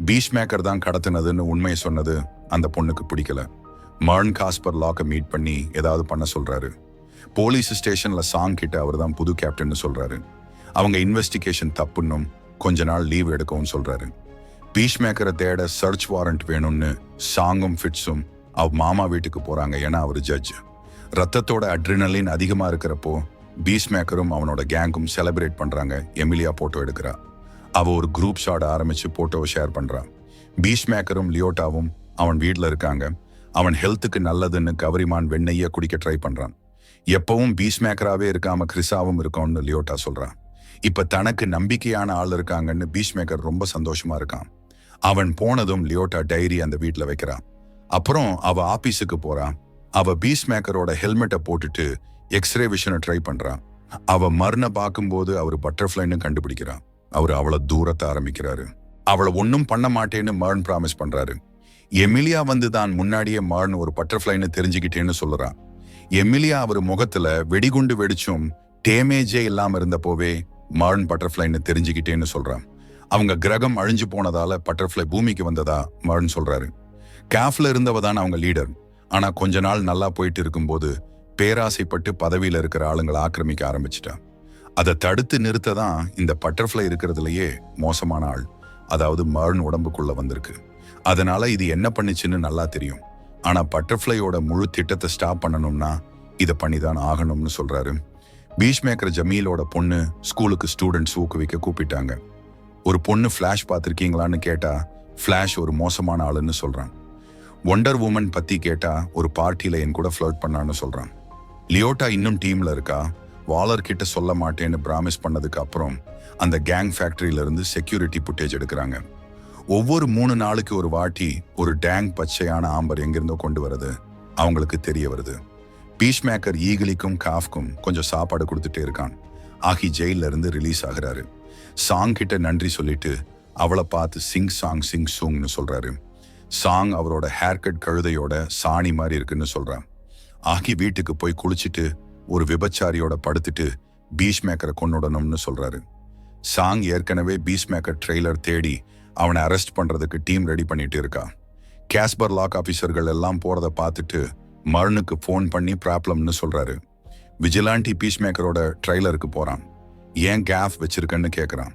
பீஸ்மேக்கர் தான் கடத்தினதுன்னு உண்மையை சொன்னது அந்த பொண்ணுக்கு பிடிக்கல. மர்ன் காஸ்பர் லாக்கை மீட் பண்ணி ஏதாவது பண்ண சொல்றாரு. போலீஸ் ஸ்டேஷன்ல சாங் கிட்ட அவர் தான் புது கேப்டன்னு சொல்றாரு. அவங்க இன்வெஸ்டிகேஷன் தப்புன்னும் கொஞ்ச நாள் லீவ் எடுக்கவும் சொல்றாரு. பீஸ்மேக்கரை தேட சர்ச் வாரண்ட் வேணும்னு சாங்கும் ஃபிட்ஸும் அவ மாமா வீட்டுக்கு போறாங்க. ஏன்னா அவர் ஜட்ஜ். ரத்தத்தோட அட்ரினலின் அதிகமா இருக்கிறப்போ பீஸ்மேக்கரும் அவனோட கேங்கும் செலிப்ரேட் பண்றாங்க. எமிலியா போட்டோ எடுக்கிறா. அவ ஒரு குரூப் ஷாட் ஆரம்பிச்சு போட்டோவை ஷேர் பண்றான். பீஸ்மேக்கரும் லியோட்டாவும் அவன் வீட்டில் இருக்காங்க. அவன் ஹெல்த்துக்கு நல்லதுன்னு கவரிமான் வெண்ணெய்ய குடிக்க ட்ரை பண்றான். எப்பவும் பீஸ்மேக்கராகவே இருக்காம கிறிஸாவும் இருக்கோம்னு லியோட்டா சொல்றான். இப்ப தனக்கு நம்பிக்கையான ஆள் இருக்காங்கன்னு பீஸ்மேக்கர் ரொம்ப சந்தோஷமா இருக்கான். அவன் போனதும் லியோட்டா டைரி அந்த வீட்டில் வைக்கிறான். அப்புறம் அவ ஆபீஸுக்கு போறான். அவ பீஸ்மேக்கரோட ஹெல்மெட்டை போட்டுட்டு எக்ஸ்ரே விஷனை ட்ரை பண்றான். அவ மர்னை பார்க்கும்போது அவர் பட்டர்ஃப்ளைன்னு கண்டுபிடிக்கிறான். அவர் அவளை தூரத்தை ஆரம்பிக்கிறாரு. அவளை ஒன்னும் பண்ண மாட்டேன்னு மர்ன் ப்ராமிஸ் பண்றாரு. எமிலியா வந்து தான் முன்னாடியே மர்ன் ஒரு பட்டர்ஃப்ளைன்னு தெரிஞ்சுக்கிட்டேன்னு சொல்லுறான். எமிலியா அவர் முகத்துல வெடிகுண்டு வெடிச்சும் டேமேஜே இல்லாம இருந்தப்போவே மர்ன் பட்டர்ஃப்ளைன்னு தெரிஞ்சுக்கிட்டேன்னு சொல்றான். அவங்க கிரகம் அழிஞ்சு போனதால பட்டர்ஃப்ளை பூமிக்கு வந்ததா மர்ன் சொல்றாரு. கேஃப்ல இருந்தவ தான் அவங்க லீடர். ஆனா கொஞ்ச நாள் நல்லா போயிட்டு இருக்கும்போது பேராசைப்பட்டு பதவியில இருக்கிற ஆளுங்களை ஆக்கிரமிக்க ஆரம்பிச்சிட்டா. அதை தடுத்து நிறுத்த தான் இந்த பட்டர்ஃப்ளை இருக்கிறதுலயே மோசமான ஆள், அதாவது மர்ன் உடம்புக்குள்ள வந்திருக்கு. அதனால இது என்ன பண்ணுச்சுன்னு நல்லா தெரியும். ஆனா பட்டர்ஃப்ளையோட முழு திட்டத்தை ஸ்டாப் பண்ணணும்னா இதை பண்ணிதான் ஆகணும்னு சொல்றாரு. பீஸ்மேக்கர் ஜமீலோட பொண்ணு ஸ்கூலுக்கு ஸ்டூடெண்ட்ஸ் ஊக்குவிக்க கூப்பிட்டாங்க. ஒரு பொண்ணு ஃபிளாஷ் பார்த்துருக்கீங்களான்னு கேட்டா ஃபிளாஷ் ஒரு மோசமான ஆளுன்னு சொல்றான். ஒண்டர் உமன் பத்தி கேட்டா ஒரு பார்ட்டியில என் கூட ஃப்ளர்ட் பண்ணான்னு சொல்றான். லியோட்டா இன்னும் டீம்ல இருக்கா. வாலர் கிட்ட சொல்ல மாட்டேன்னு ப்ராமிஸ் பண்ணதுக்கு அப்புறம் அந்த கேங் ஃபேக்டரியில இருந்து செக்யூரிட்டி புட்டேஜ் எடுக்கிறாங்க. ஒவ்வொரு 3 நாளுக்கு ஒரு வாட்டி ஒரு டேங் பச்சையான ஆம்பர் எங்கிருந்தோ கொண்டு வருது அவங்களுக்கு தெரிய வருது. பீஸ்மேக்கர் ஈகிலிக்கும் காஃப்க்கும் கொஞ்சம் சாப்பாடு கொடுத்துட்டே இருக்கான். ஆகி ஜெயில இருந்து ரிலீஸ் ஆகுறாரு. சாங் கிட்ட நன்றி சொல்லிட்டு அவளை பார்த்து சிங் சாங் சிங் சூங்னு சொல்றாரு. சாங் அவரோட ஹேர்கட் கழுதையோட சாணி மாதிரி இருக்குன்னு சொல்றான். ஆகி வீட்டுக்கு போய் குளிச்சுட்டு ஒரு விபச்சாரியோட படுத்துட்டு பீஸ்மேக்கரை கொன்னுடணும்னு சொல்றாரு. சாங் ஏற்கனவே பீஸ்மேக்கர் ட்ரெய்லர் தேடி அவனை அரெஸ்ட் பண்றதுக்கு டீம் ரெடி பண்ணிட்டு இருக்கா. கேஸ்பர் லாக் ஆபீசர்கள் எல்லாம் போறத பார்த்துட்டு மர்னுக்கு ஃபோன் பண்ணி ப்ராப்ளம்னு சொல்றாரு. விஜிலாண்டி பீஸ்மேக்கரோட ட்ரெய்லருக்கு போறான். ஏன் கேஃப் வச்சிருக்கன்னு கேட்குறான்.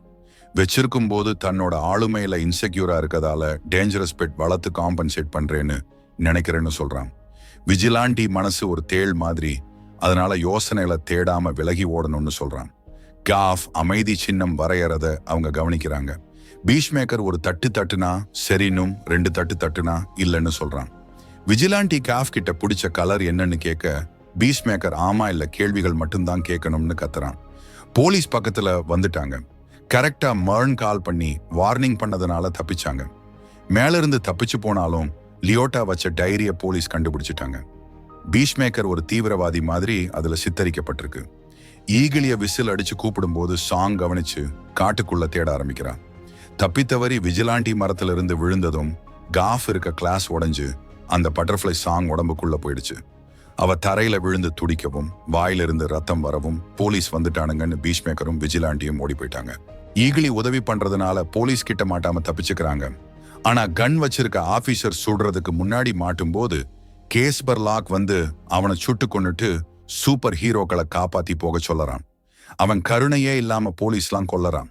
வச்சிருக்கும் போது தன்னோட ஆளுமையில இன்செக்யூரா இருக்கதால டேஞ்சரஸ் பெட் வளர்த்து காம்பன்சேட் பண்றேன்னு நினைக்கிறேன்னு சொல்றான். விஜிலாண்டி மனசு ஒரு தேள் மாதிரி, அதனால யோசனையில தேடாம விலகி ஓடணும்னு சொல்றான். காஃப் அமைதி சின்னம் வரையறத அவங்க கவனிக்கிறாங்க. பீஸ்மேக்கர் ஒரு தட்டு தட்டுனா சரினும் 2 தட்டு தட்டுனா இல்லைன்னு சொல்றான். விஜிலாண்டி காஃப் கிட்ட பிடிச்ச கலர் என்னன்னு கேட்க பீஸ்மேக்கர் ஆமா இல்ல கேள்விகள் மட்டும்தான் கேட்கணும்னு கத்துறான். போலீஸ் பக்கத்துல வந்துட்டாங்க. கரெக்டா மர்ன் கால் பண்ணி வார்னிங் பண்ணதுனால தப்பிச்சாங்க. மேல இருந்து தப்பிச்சு போனாலும் லியோட்டா வச்ச டைரிய போலீஸ் கண்டுபிடிச்சிட்டாங்க. பீஸ்மேக்கர் ஒரு தீவிரவாதி மாதிரி அதுல சித்தரிக்கப்பட்டிருக்கு. ஈகிளிய விசில் அடிச்சு கூப்பிடும்போது சாங் கவனிச்சு காட்டுக்குள்ள தேட ஆரம்பிக்கிறான். தப்பித்தவரி விஜிலாண்டி மரத்துல இருந்து விழுந்ததும் காஃப் இருக்க கிளாஸ் உடைஞ்சு அந்த பட்டர்ஃப்ளை சாங் உடம்புக்குள்ள போயிடுச்சு. அவ தரையில விழுந்து துடிக்கவும் வாயிலிருந்து ரத்தம் வரவும் போலீஸ் வந்துட்டானுங்கன்னு பீஸ்மேக்கரும் விஜிலாண்டியும் ஓடி போயிட்டாங்க. ஈகிளி உதவி பண்றதுனால போலீஸ் கிட்ட மாட்டாம தப்பிச்சுக்கிறாங்க. ஆனா கன் வச்சிருக்க ஆபீசர் சுடுறதுக்கு முன்னாடி மாட்டும் போது கேஸ்பர் லாக் வந்து அவனை சுட்டு கொன்னுட்டு சூப்பர் ஹீரோக்களை காப்பாத்தி போக சொல்லறான். அவன் கருணையே இல்லாம போலீஸ்லாம் கொல்லறான்.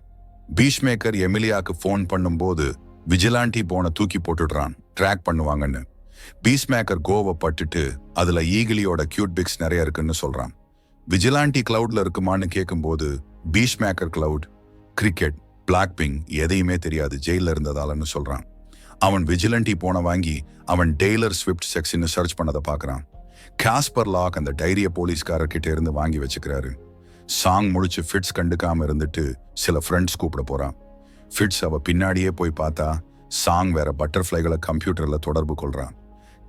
பீஸ்மேக்கர் எமிலியாக்கு போன் பண்ணும்போது விஜிலாண்டி போன தூக்கி போட்டுடுறான், ட்ராக் பண்ணுவாங்கன்னு. பீஸ்மேக்கர் கோவப்பட்டுட்டு அதுல ஈகிளியோட கியூட் பிக்ஸ் நிறைய இருக்குன்னு சொல்றான். விஜிலாண்டி கிளவுட்ல இருக்குமான்னு கேட்கும்போது பீஸ்மேக்கர் கிளவுட் கிரிக்கெட் பிளாக் பிங் எதையுமே தெரியாது, ஜெயில இருந்ததாலன்னு சொல்றான். அவன் விஜிலண்டி போன வாங்கி அவன் டெய்லர் ஸ்விஃப்ட் செக்ஸ்ன்னு சர்ச் பண்ணதை பார்க்கறான். காஸ்பர் லாக் அந்த டைரிய போலீஸ்காரர்கிட்ட இருந்து வாங்கி வச்சுக்கிறாரு. சாங் முடிச்சு ஃபிட்ஸ் கண்டுக்காம இருந்துட்டு சில ஃப்ரெண்ட்ஸ் கூப்பிட போறான். ஃபிட்ஸ் அவ பின்னாடியே போய் பார்த்தா சாங் வேற பட்டர்ஃப்ளைகளை கம்ப்யூட்டர்ல தொடர்பு கொள்றான்.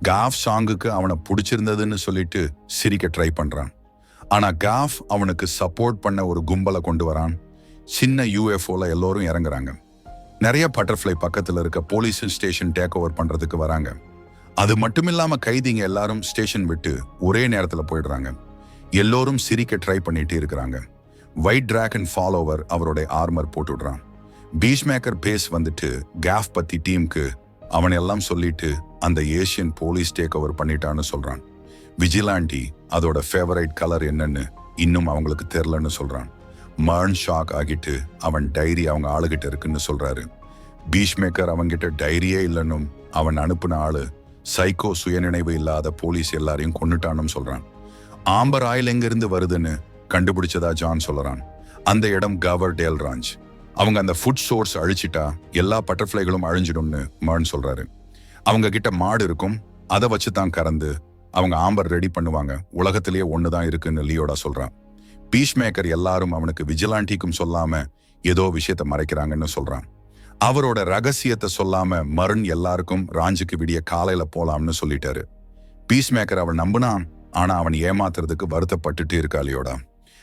காஃப் சாங்குக்கு அவனை பிடிச்சிருந்ததுன்னு சொல்லிட்டு சிரிக்க ட்ரை பண்றான். ஆனா காஃப் அவனுக்கு சப்போர்ட் பண்ண ஒரு கும்பலை கொண்டு வரான். சின்ன யூஎஃப்ஓல எல்லோரும் இறங்குறாங்க. நிறைய பட்டர்ஃப்ளை பக்கத்துல இருக்க போலீஸ் ஸ்டேஷன் டேக் ஓவர் பண்றதுக்கு வராங்க. அது மட்டும் இல்லாம கைதிங்க எல்லாரும் ஸ்டேஷன் விட்டு ஒரே நேரத்துல போயிடுறாங்க. எல்லோரும் சிரிக்க ட்ரை பண்ணிட்டு இருக்கிறாங்க. ஒயிட் டிராகன் ஃபாலோவர் அவருடைய ஆர்மர் போட்டுடுறான். பீஷ்மேக்கர் பேஸ் வந்துட்டு காஃப் பத்தி டீமுக்கு அவன் எல்லாம் சொல்லிட்டு அந்த ஏஷியன் போலீஸ் டேக் ஓவர் பண்ணிட்டான்னு சொல்றான். விஜிலாண்டி அதோட ஃபேவரைட் கலர் என்னன்னு இன்னும் அவங்களுக்கு தெரிலன்னு சொல்றான். மர்ன் ஷாக் ஆகிட்டு அவன் டைரி அவங்க ஆளுகிட்ட இருக்குன்னு சொல்றாரு. பீஷ்மேக்கர் அவங்கிட்ட டைரியே இல்லைன்னும் அவன் அனுப்புன ஆளு சைக்கோ சுயநினைவு இல்லாத போலீஸ் எல்லாரையும் கொன்னுட்டான்னு சொல்றான். ஆம்பர் ஆயில் எங்கிருந்து வருதுன்னு கண்டுபிடிச்சதா ஜான் சொல்றான். அந்த இடம் கவர் டேல் ராஞ்ச். அவங்க அந்த ஃபுட் சோர்ஸ் அழிச்சிட்டா எல்லா பட்டர்ஃப்ளைகளும் அழிஞ்சிடும்னு மர்ன் சொல்றாரு. அவங்க கிட்ட மாடு இருக்கும், அதை வச்சு தான் கறந்து அவங்க ஆம்பர் ரெடி பண்ணுவாங்க. உலகத்திலேயே ஒண்ணுதான் இருக்குன்னு லியோடா சொல்றான். பீஷ்மேக்கர் எல்லாரும் அவனுக்கு விஜிலாண்டிக்கும் சொல்லாம ஏதோ விஷயத்த மறைக்கிறாங்கன்னு சொல்றான். அவரோட ரகசியத்தை சொல்லாம மர்ன் எல்லாருக்கும் ராஞ்சுக்கு விடிய காலையில போலாம்னு சொல்லிட்டாரு. பீஷ்மேக்கர் அவன் நம்புனான். ஆனா அவன் ஏமாத்துறதுக்கு வருத்தப்பட்டுட்டு இருக்கா லியோடா.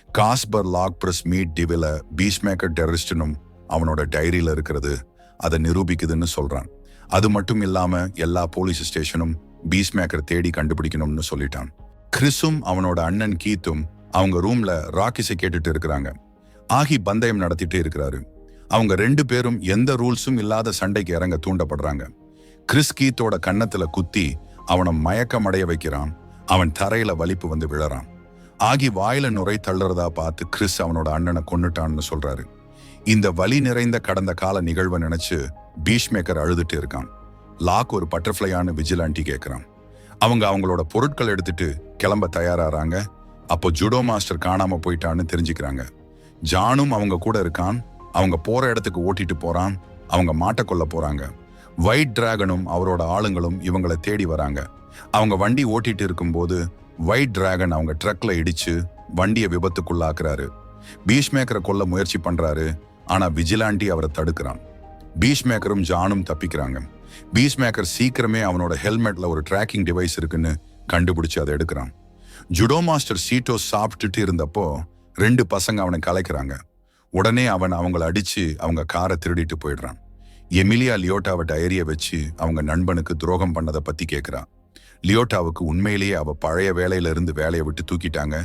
காஸ்பர் லாக் பிரஸ் மீட் டிவில பீஷ்மேக்கர் டெரரிஸ்ட்னும் அவனோட டைரியில இருக்கிறது அதை நிரூபிக்குதுன்னு சொல்றான். அது மட்டும் இல்லாம எல்லா போலீஸ் ஸ்டேஷனும் பீஷ்மேக்கர் தேடி கண்டுபிடிக்கணும்னு சொல்லிட்டான். கிறிஸும் அவனோட அண்ணன் கீத்தும் அவங்க ரூம்ல ராக்கிஸை கேட்டுட்டு இருக்கிறாங்க. ஆகி பந்தயம் நடத்திட்டு இருக்கிறாரு. அவங்க 2 பேரும் எந்த ரூல்ஸும் இல்லாத சண்டைக்கு இறங்க தூண்டப்படுறாங்க. கிறிஸ் கீத்தோட கன்னத்துல குத்தி அவனை மயக்கமடைய வைக்கிறான். அவன் தரையில வலிப்பு வந்து விழறான். ஆகி வாயில நுரை தள்ளுறதா பார்த்து கிறிஸ் அவனோட அண்ணனை கொன்னுட்டான்னு சொல்றாரு. இந்த வலி நிறைந்த கடந்த கால நிகழ்வை நினைச்சு பீஷ்மேக்கர் அழுதுட்டு இருக்கான். லாக் ஒரு பட்டர்ஃப்ளையான விஜிலாண்டி கேட்கிறான். அவங்களோட பொருட்கள் எடுத்துட்டு கிளம்ப தயாராறாங்க. அப்போ ஜுடோ மாஸ்டர் காணாம போயிட்டான்னு தெரிஞ்சுக்கிறாங்க. ஜானும் அவங்க கூட இருக்கான். அவங்க போற இடத்துக்கு ஓட்டிட்டு போறான். அவங்க மாட்ட கொள்ள போறாங்க. ஒயிட் டிராகனும் அவரோட ஆளுங்களும் இவங்களை தேடி வராங்க. அவங்க வண்டி ஓட்டிட்டு இருக்கும்போது ஒயிட் டிராகன் அவங்க ட்ரக்ல இடிச்சு வண்டியை விபத்துக்குள்ளாக்குறாரு. பீஷ்மேக்கரை கொல்ல முயற்சி பண்றாரு. ஆனா விஜிலாண்டி அவரை தடுக்கிறான். பீஷ்மேக்கரும் ஜானும் தப்பிக்கிறாங்க. பீஷ்மேக்கர் சீக்கிரமே அவனோட ஹெல்மெட்ல ஒரு ட்ராக்கிங் டிவைஸ் இருக்குன்னு கண்டுபிடிச்சு அதை எடுக்கிறான். ஜுடோ மாஸ்டர் சீட்டோ சாப்பிட்டுட்டு இருந்தப்போ 2 பசங்க அவனை கலைக்கிறாங்க. உடனே அவன் அவங்கள அடிச்சு அவங்க காரை திருடிட்டு போயிடுறான். எமிலியா லியோட்டாவை டைரியை வச்சு அவங்க நண்பனுக்கு துரோகம் பண்ணதை பத்தி கேட்கிறா. லியோட்டாவுக்கு உண்மையிலேயே அவ பழைய வேலையில இருந்து வேலையை விட்டு தூக்கிட்டாங்க.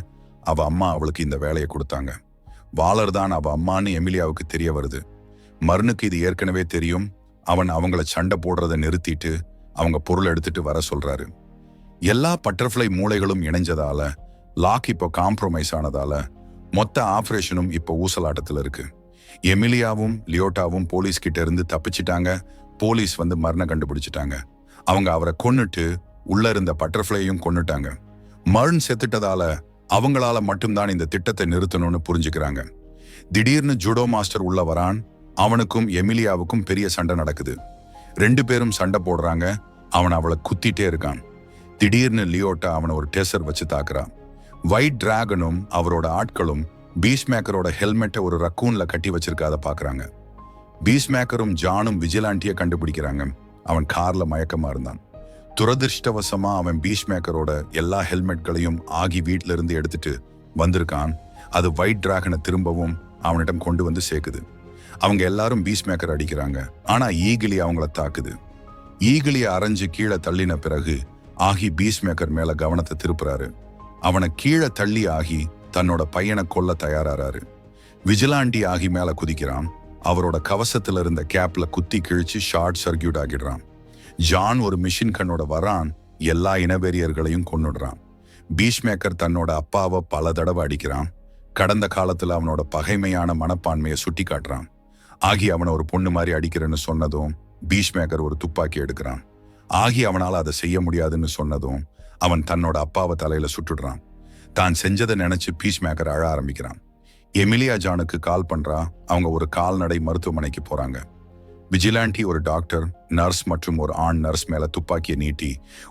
அவ அம்மா அவளுக்கு இந்த வேலையை கொடுத்தாங்க. வாலர் தான் அவ அம்மான்னு எமிலியாவுக்கு தெரிய வருது. மர்னுக்கு இது ஏற்கனவே தெரியும். அவன் அவங்கள சண்டை போடுறதை நிறுத்திட்டு அவங்க பொருள் எடுத்துட்டு வர சொல்றாரு. எல்லா பட்டர்ஃப்ளை மூளைகளும் இணைஞ்சதால லாக் இப்போ காம்ப்ரமைஸ் ஆனதால மொத்த ஆபரேஷனும் இப்போ ஊசலாட்டத்தில் இருக்கு. எமிலியாவும் லியோட்டாவும் போலீஸ் கிட்ட இருந்து தப்பிச்சிட்டாங்க. போலீஸ் வந்து மர்னை கண்டுபிடிச்சிட்டாங்க. அவங்க அவரை கொன்னுட்டு உள்ள இருந்த பட்டர்ஃப்ளையும் கொன்னுட்டாங்க. மர்ன் செத்துட்டதால அவங்களால மட்டும்தான் இந்த திட்டத்தை நிறுத்தணும்னு புரிஞ்சுக்கிறாங்க. திடீர்னு ஜுடோ மாஸ்டர் உள்ள வரான். அவனுக்கும் எமிலியாவுக்கும் பெரிய சண்டை நடக்குது. 2 பேரும் சண்டை போடுறாங்க. அவன் அவளை குத்திட்டே இருக்கான். திடீர்னு லியோட்டா அவனை ஒரு டேசர் வச்சு தாக்குறான். ஒயிட் டிராகனும் அவரோட ஆட்களும் பீஷ்மேக்கரோட ஹெல்மெட்டை ஒரு ரக்கூன்ல கட்டி வச்சிருக்காத பாக்குறாங்க. பீஷ்மேக்கரும் ஜானும் விஜிலாண்டிய கண்டுபிடிக்கிறாங்க. அவன் கார்ல மயக்கமா இருந்தான். துரதிருஷ்டவசமா அவன் பீஷ்மேக்கரோட எல்லா ஹெல்மெட்களையும் ஆகி வீட்ல இருந்து எடுத்துட்டு வந்திருக்கான். அது ஒயிட் டிராகனை திரும்பவும் அவனிடம் கொண்டு வந்து சேர்க்குது. அவங்க எல்லாரும் பீஷ்மேக்கர் அடிக்கிறாங்க. ஆனா ஈகிலி அவங்கள தாக்குது. ஈகிலிய அரைஞ்சு கீழே தள்ளின பிறகு ஆகி பீஷ்மேக்கர் மேல கவனத்தை திருப்புறாரு. அவனை கீழே தள்ளி ஆகி தன்னோட பையனை கொல்ல தயாராறாரு. விஜிலாண்டி ஆகி மேல குதிக்கிறான். அவரோட கவசத்துல இருந்த கேப்ல குத்தி கிழிச்சு ஷார்ட் சர்க்கியூட் ஆகிடுறான். ஜான் ஒரு மிஷின் கண்ணோட வரான். எல்லா இனவெறியர்களையும் கொன்னுடுறான். பீஷ்மேக்கர் தன்னோட அப்பாவை பல தடவை அடிக்கிறான். கடந்த காலத்துல அவனோட பகைமையான மனப்பான்மையை சுட்டி காட்டுறான். ஆகி அவனை ஒரு பொண்ணு மாதிரி அடிக்கிறேன்னு சொன்னதும் பீஷ்மேக்கர் ஒரு துப்பாக்கி எடுக்கிறான். ஆகி அவனால அதை செய்ய முடியாதுன்னு சொன்னதும் அவன் தன்னோட அப்பாவை தலையில சுட்டுடுறான். தான் செஞ்சதை நினைச்சு பீஷ்மேக்கர் அழ ஆரம்பிக்கிறான். எமிலியா ஜானுக்கு கால் பண்றா. அவங்க ஒரு கால்நடை மருத்துவமனைக்கு போறாங்க. விஜிலாண்டி ஒரு டாக்டர், நர்ஸ் மற்றும் ஒரு ஆண் நர்ஸ் மேல துப்பாக்கியை நீட்டி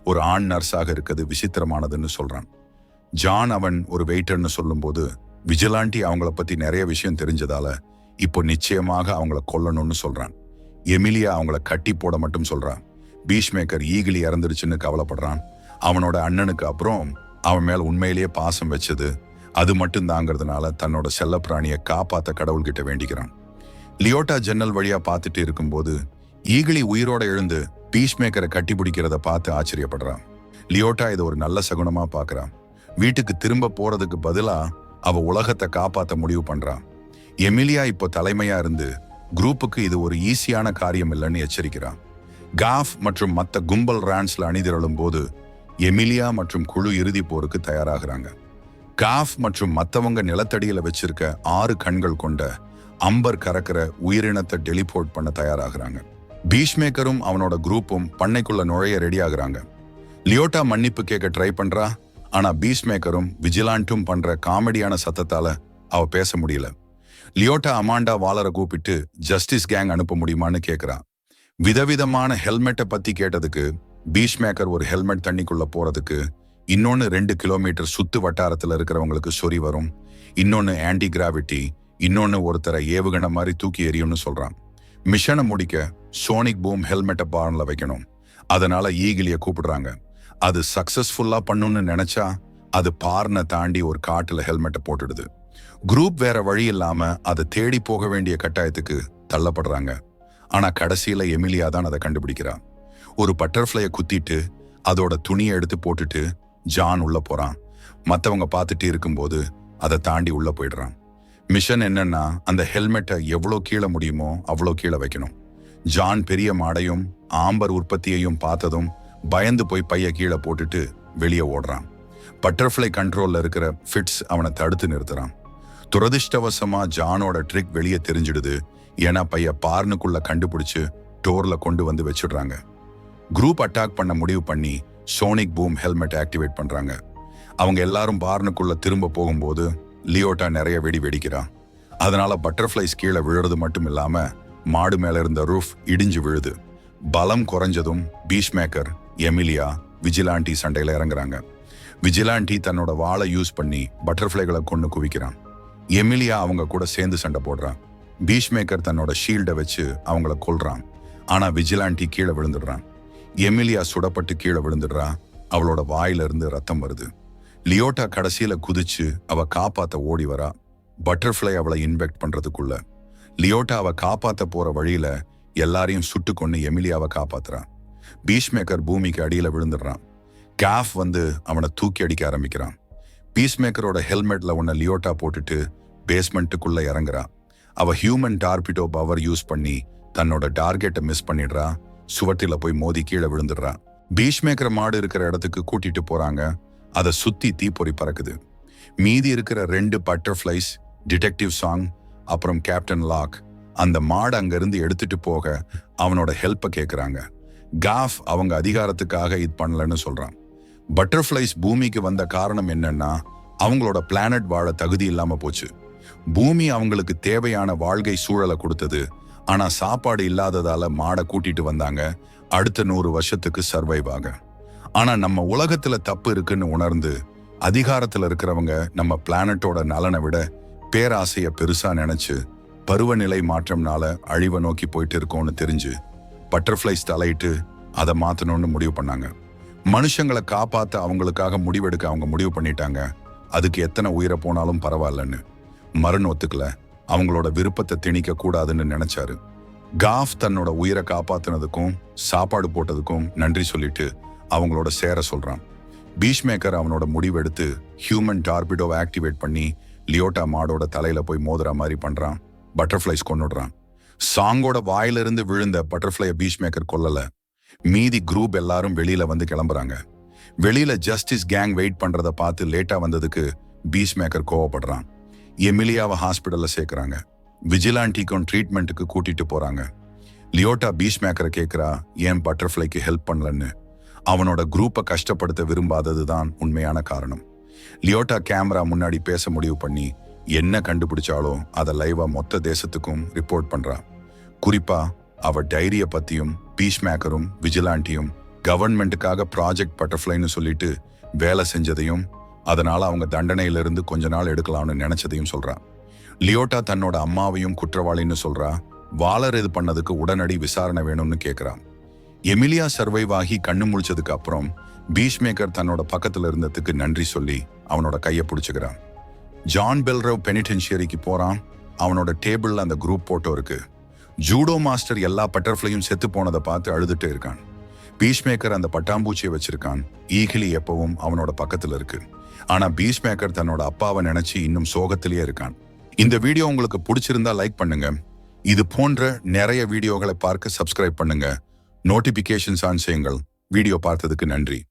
ஒரு ஆண் நர்ஸாக இருக்கிறது விசித்திரமானதுன்னு சொல்றான். ஜான் அவன் ஒரு வெயிட்டர்னு சொல்லும்போது விஜிலாண்டி அவங்கள பத்தி நிறைய விஷயம் தெரிஞ்சதால இப்போ நிச்சயமாக அவங்கள கொல்லணும்னு சொல்றான். எமிலியா அவங்கள கட்டி போட மட்டும் சொல்றான். பீஷ்மேக்கர் ஈகிலி இறந்துருச்சுன்னு கவலைப்படுறான். அவனோட அண்ணனுக்கு அப்புறம் அவன் மேல உண்மையிலேயே பாசம் வச்சது அது மட்டும் தாங்கிறதுனால தன்னோட செல்லப்பிராணியை காப்பாத்த கடவுள்கிட்ட வேண்டிக்கிறான். லியோட்டா ஜன்னல் வழியா பார்த்துட்டு இருக்கும்போது ஈகிலி உயிரோட எழுந்து பீஷ்மேக்கரை கட்டி பிடிக்கிறத பார்த்து ஆச்சரியப்படுறான். லியோட்டா இதை ஒரு நல்ல சகுனமா பார்க்கறான். வீட்டுக்கு திரும்ப போறதுக்கு பதிலா அவ உலகத்தை காப்பாத்த முடிவு பண்றான். எமிலியா இப்போ தலைமையா இருந்து குரூப்புக்கு இது ஒரு ஈஸியான காரியம் இல்லைன்னு எச்சரிக்கிறான். காஃப் மற்றும் மற்ற கும்பல் ரான்ஸ்ல அணிதிரளும் போது எமிலியா மற்றும் குழு இறுதி போருக்கு தயாராகிறாங்க. காஃப் மற்றும் மற்றவங்க நிலத்தடியில வச்சிருக்க 6 கண்கள் கொண்ட அம்பர் கறக்கிற உயிரினத்தை டெலிபோர்ட் பண்ண தயாராகிறாங்க. பீஷ்மேக்கரும் அவனோட குரூப்பும் பண்ணைக்குள்ள நுழைய ரெடி ஆகுறாங்க. லியோட்டா மன்னிப்பு கேட்க ட்ரை பண்றா. ஆனா பீஷ்மேக்கரும் விஜிலாண்டும் பண்ற காமெடியான சத்தத்தால அவ பேச முடியல. லியோட்டா அமாண்டா வாலரை கூப்பிட்டு ஜஸ்டிஸ் கேங் அனுப்ப முடியுமான்னு கேட்கிறா. விதவிதமான ஹெல்மெட்டை பத்தி கேட்டதுக்கு பீஷ்மேக்கர் ஒரு ஹெல்மெட் தண்ணிக்குள்ள போறதுக்கு இன்னொன்னு 2 கிலோமீட்டர் சுத்து வட்டாரத்துல இருக்கிறவங்களுக்கு சொறி வரும், இன்னொன்னு ஆன்டி கிராவிட்டி, இன்னொன்னு ஒருத்தரை ஏவுகணை மாதிரி தூக்கி எறியும்னு சொல்றான். மிஷனை முடிக்க சோனிக் பூம் ஹெல்மெட்டை பார்ன்ல வைக்கணும். அதனால ஈகிலிய கூப்பிடுறாங்க. அது சக்சஸ்ஃபுல்லா பண்ணுன்னு நினைச்சா அது பார்னை தாண்டி ஒரு காட்டுல ஹெல்மெட்டை போட்டுடுது. குரூப் வேற வழி இல்லாம அதை தேடி போக வேண்டிய கட்டாயத்துக்கு தள்ளப்படுறாங்க. ஆனா கடைசியில எமிலியா தான் அதை கண்டுபிடிக்கிறா. ஒரு பட்டர்ஃப்ளையை குத்திட்டு அதோட துணியை எடுத்து போட்டுட்டு ஜான் உள்ள போறான். மத்தவங்க பார்த்துட்டு இருக்கும்போது அதை தாண்டி உள்ள போயிடுறான். மிஷன் என்னன்னா அந்த ஹெல்மெட்டை எவ்வளோ கீழே முடியுமோ அவ்வளோ கீழே வைக்கணும். ஜான் பெரிய மாடையும் ஆம்பர் உற்பத்தியையும் பார்த்ததும் பயந்து போய் பைய கீழே போட்டுட்டு வெளியே ஓடுறான். பட்டர்ஃப்ளை கண்ட்ரோல்ல இருக்கிற ஃபிட்ஸ் அவனை தடுத்து நிறுத்துறான். துரதிர்ஷ்டவசமா ஜானோட ட்ரிக் வெளியே தெரிஞ்சிடுது. ஏன்னா பைய பார்னுக்குள்ள கண்டுபிடிச்சு டோர்ல கொண்டு வந்து வச்சிடுறாங்க. குரூப் அட்டாக் பண்ண முடிவு பண்ணி சோனிக் பூம் ஹெல்மெட் ஆக்டிவேட் பண்றாங்க. அவங்க எல்லாரும் பார்னுக்குள்ள திரும்ப போகும்போது லியோட்டா நிறைய வெடி வெடிக்கிறான். அதனால பட்டர்ஃப்ளைஸ் கீழே விழுறது மட்டும் இல்லாம மாடு மேல இருந்த ரூஃப் இடிஞ்சு விழுது. பலம் குறைஞ்சதும் பீஷ்மேக்கர், எமிலியா, விஜிலாண்டி சண்டையில இறங்குறாங்க. விஜிலாண்டி தன்னோட வாளை யூஸ் பண்ணி பட்டர்ஃப்ளைகளை கொண்டு குவிக்கிறான். எமிலியா அவங்க கூட சேர்ந்து சண்டை போடுறான். பீஷ்மேக்கர் தன்னோட ஷீல்டை வச்சு அவங்கள கொல்றான். ஆனா விஜிலாண்டி கீழே விழுந்துடுறான். எமிலியா சுடப்பட்டு கீழே விழுந்துடுறா. அவளோட வாயில இருந்து ரத்தம் வருது. லியோட்டா கடைசியில குதிச்சு அவ காப்பாத்த ஓடி வரா. பட்டர்ஃப்ளை அவளை இன்வெக்ட் பண்றதுக்குள்ள லியோட்டா அவ காப்பாத்த போற வழியில எல்லாரையும் சுட்டு கொண்டு எமிலியாவை காப்பாத்துறான். பீஷ்மேக்கர் பூமிக்கு அடியில விழுந்துடுறான். காஃப் வந்து அவனை தூக்கி அடிக்க ஆரம்பிக்கிறான். பீஸ்மேக்கரோட ஹெல்மெட்ல உன்னை லியோட்டா போட்டுட்டு பேஸ்மெண்ட்டுக்குள்ள இறங்குறா. அவ ஹியூமன் டார்பிடோ பவர் யூஸ் பண்ணி தன்னோட டார்கெட்டை மிஸ் பண்ணிடுறா. சுவட்டில போய் மோதி கீழே விழுந்துடுறா. பீஷ்மேக்கர் மாடு இருக்கிற இடத்துக்கு கூட்டிட்டு போறாங்க. அதை சுத்தி தீப்பொறி பறக்குது. மீதி இருக்கிற 2 பட்டர்ஃப்ளைஸ், டிடெக்டிவ் சாங் அப்புறம் கேப்டன் லாக் அந்த மாடு அங்கிருந்து எடுத்துட்டு போக அவனோட ஹெல்ப்பை கேட்குறாங்க. காஃப் அவங்க அதிகாரத்துக்காக இது பண்ணலன்னு சொல்றான். பட்டர்ஃப்ளைஸ் பூமிக்கு வந்த காரணம் என்னன்னா அவங்களோட பிளானட் வாழ தகுதி இல்லாம போச்சு. பூமி அவங்களுக்கு தேவையான வாழ்க்கை சூழலை கொடுத்தது. ஆனா சாப்பாடு இல்லாததால மாடை கூட்டிட்டு வந்தாங்க அடுத்த 100 வருஷத்துக்கு சர்வைவ் ஆக. ஆனா நம்ம உலகத்துல தப்பு இருக்குன்னு உணர்ந்து அதிகாரத்துல இருக்கிறவங்க நம்ம பிளானட்டோட நலனை விட பேராசைய பெருசா நினைச்சு பருவநிலை மாற்றம்னால அழிவை நோக்கி போயிட்டு இருக்கோம்னு தெரிஞ்சு பட்டர்ஃப்ளைஸ் தலையிட்டு அதை மாத்தணும்னு முடிவு பண்ணாங்க. மனுஷங்களை காப்பாத்த அவங்களுக்காக முடிவெடுக்க அவங்க முடிவு பண்ணிட்டாங்க. அதுக்கு எத்தனை உயிரை போனாலும் பரவாயில்லன்னு. மரண் ஒத்துக்கல. அவங்களோட விருப்பத்தை திணிக்க கூடாதுன்னு நினைச்சாரு. காஃப் தன்னோட உயிரை காப்பாத்தினதுக்கும் சாப்பாடு போட்டதுக்கும் நன்றி சொல்லிட்டு அவங்களோட சேர சொல்றான். பீஷ்மேக்கர் அவனோட முடிவெடுத்து ஹியூமன் டார்பிடோவை ஆக்டிவேட் பண்ணி லியோட்டா மாடோட தலையில போய் மோதுற மாதிரி பண்றான். பட்டர்ஃப்ளைஸ் கொன்னுடுறான். சாங்கோட வாயிலிருந்து விழுந்த பட்டர்ஃப்ளைய பீஷ்மேக்கர் கொல்லல. மீதி குரூப் எல்லாரும் வெளியில வந்து கிளம்புறாங்க. வெளியில ஜஸ்டிஸ் கேங் வெயிட் பண்றத பார்த்து லேட்டா வந்ததுக்கு பீஷ்மேக்கர் கோவப்படுறான். எமிலியாவை ஹாஸ்பிட்டல்ல சேர்க்கிறாங்க. விஜிலாண்டிக்கும் ட்ரீட்மெண்ட்டுக்கு கூட்டிட்டு போறாங்க. லியோட்டா பீஷ்மேக்கரை கேட்கிறா ஏன் பட்டர்ஃப்ளைக்கு ஹெல்ப் பண்ணலன்னு. அவனோட குரூப்பை கஷ்டப்படுத்த விரும்பாதது தான் உண்மையான காரணம். லியோட்டா கேமரா முன்னாடி பேச முடிவு பண்ணி என்ன கண்டுபிடிச்சாலோ அதை லைவா மொத்த தேசத்துக்கும் ரிப்போர்ட் பண்றா. குறிப்பா அவ டைரிய பத்தியும் பீஸ்மேக்கரும் விஜிலாண்டியும் கவர்மெண்ட்டுக்காக ப்ராஜெக்ட் பட்டர்ஃப்ளைன்னு சொல்லிட்டு வேலை செஞ்சதையும் அதனால அவங்க தண்டனையிலிருந்து கொஞ்ச நாள் எடுக்கலாம்னு நினைச்சதையும் சொல்றா. லியோட்டா தன்னோட அம்மாவையும் குற்றவாளின்னு சொல்றா. வாலர் இது பண்ணதுக்கு உடனடி விசாரணை வேணும்னு கேட்கிறா. எமிலியா சர்வைவ் ஆகி கண்ணு முழிச்சதுக்கு அப்புறம் பீஸ்மேக்கர் தன்னோட பக்கத்துல இருந்ததுக்கு நன்றி சொல்லி அவனோட கையை பிடிச்சுக்கிறான். ஜான் பெல்ரவ் பெனிடென்ஷியரிக்கு போறான். அவனோட டேபிள்ல அந்த குரூப் போட்டோ இருக்கு. ஜூடோ மாஸ்டர் எல்லா பட்டர்ஃப்ளையும் செத்து போனதை பார்த்து அழுதுட்டு இருக்கான். பீஸ்மேக்கர் அந்த பட்டாம்பூச்சியை வச்சிருக்கான். ஈகிலி எப்பவும் அவனோட பக்கத்துல இருக்கு. ஆனா பீஸ்மேக்கர் தன்னோட அப்பாவை நினைச்சு இன்னும் சோகத்திலேயே இருக்கான். இந்த வீடியோ உங்களுக்கு பிடிச்சிருந்தா லைக் பண்ணுங்க. இது போன்ற நிறைய வீடியோகளை பார்க்க சப்ஸ்கிரைப் பண்ணுங்க. நோட்டிபிகேஷன்ஸ் ஆன் செய்யுங்கள். வீடியோ பார்த்ததுக்கு நன்றி.